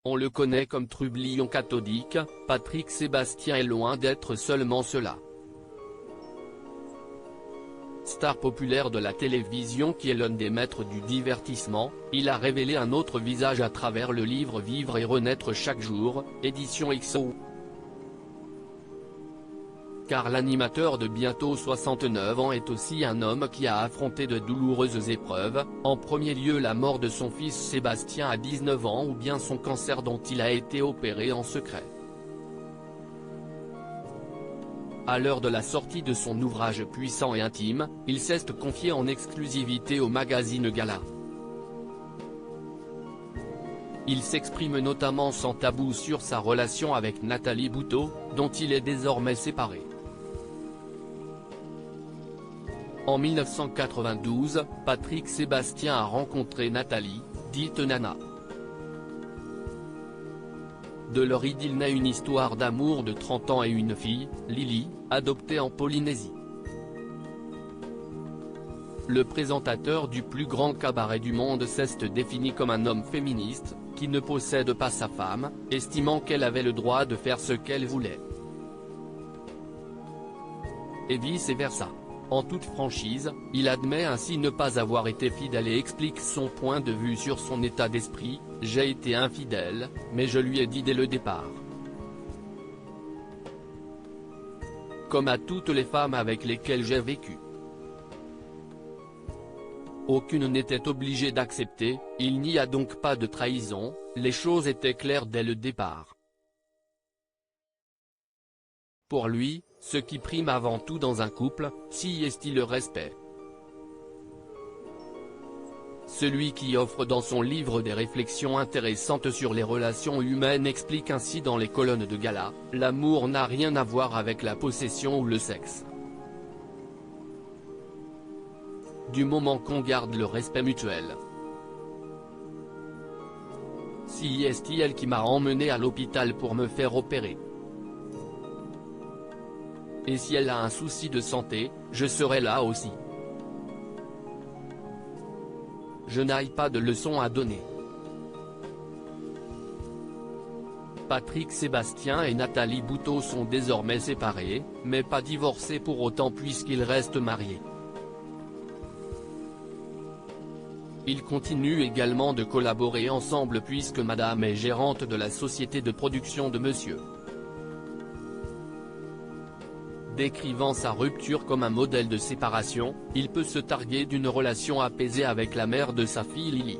On le connaît comme trublion cathodique, Patrick Sébastien est loin d'être seulement cela. Star populaire de la télévision qui est l'un des maîtres du divertissement, il a révélé un autre visage à travers le livre Vivre et renaître chaque jour, édition XO. Car l'animateur de bientôt 69 ans est aussi un homme qui a affronté de douloureuses épreuves, en premier lieu la mort de son fils Sébastien à 19 ans ou bien son cancer dont il a été opéré en secret. À l'heure de la sortie de son ouvrage puissant et intime, il s'est confié en exclusivité au magazine Gala. Il s'exprime notamment sans tabou sur sa relation avec Nathalie Bouteau, dont il est désormais séparé. En 1992, Patrick Sébastien a rencontré Nathalie, dite Nana. De leur idylle naît une histoire d'amour de 30 ans et une fille, Lily, adoptée en Polynésie. Le présentateur du plus grand cabaret du monde s'est défini comme un homme féministe, qui ne possède pas sa femme, estimant qu'elle avait le droit de faire ce qu'elle voulait. Et vice-versa. En toute franchise, il admet ainsi ne pas avoir été fidèle et explique son point de vue sur son état d'esprit: « J'ai été infidèle, mais je lui ai dit dès le départ. Comme à toutes les femmes avec lesquelles j'ai vécu. Aucune n'était obligée d'accepter, il n'y a donc pas de trahison, les choses étaient claires dès le départ. » Pour lui, ce qui prime avant tout dans un couple, c'est le respect. Celui qui offre dans son livre des réflexions intéressantes sur les relations humaines explique ainsi dans les colonnes de Gala: « L'amour n'a rien à voir avec la possession ou le sexe. Du moment qu'on garde le respect mutuel. C'est elle qui m'a emmené à l'hôpital pour me faire opérer. Et si elle a un souci de santé, je serai là aussi. Je n'ai pas de leçons à donner. » Patrick Sébastien et Nathalie Bouteau sont désormais séparés, mais pas divorcés pour autant puisqu'ils restent mariés. Ils continuent également de collaborer ensemble puisque Madame est gérante de la société de production de Monsieur. Décrivant sa rupture comme un modèle de séparation, il peut se targuer d'une relation apaisée avec la mère de sa fille Lily.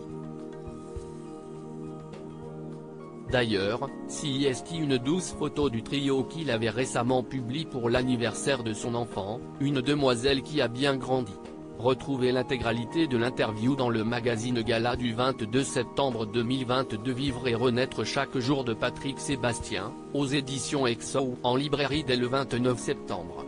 D'ailleurs, c'est une douce photo du trio qu'il avait récemment publiée pour l'anniversaire de son enfant, une demoiselle qui a bien grandi. Retrouvez l'intégralité de l'interview dans le magazine Gala du 22 septembre 2022. Vivre et renaître chaque jour de Patrick Sébastien, aux éditions XO, en librairie dès le 29 septembre.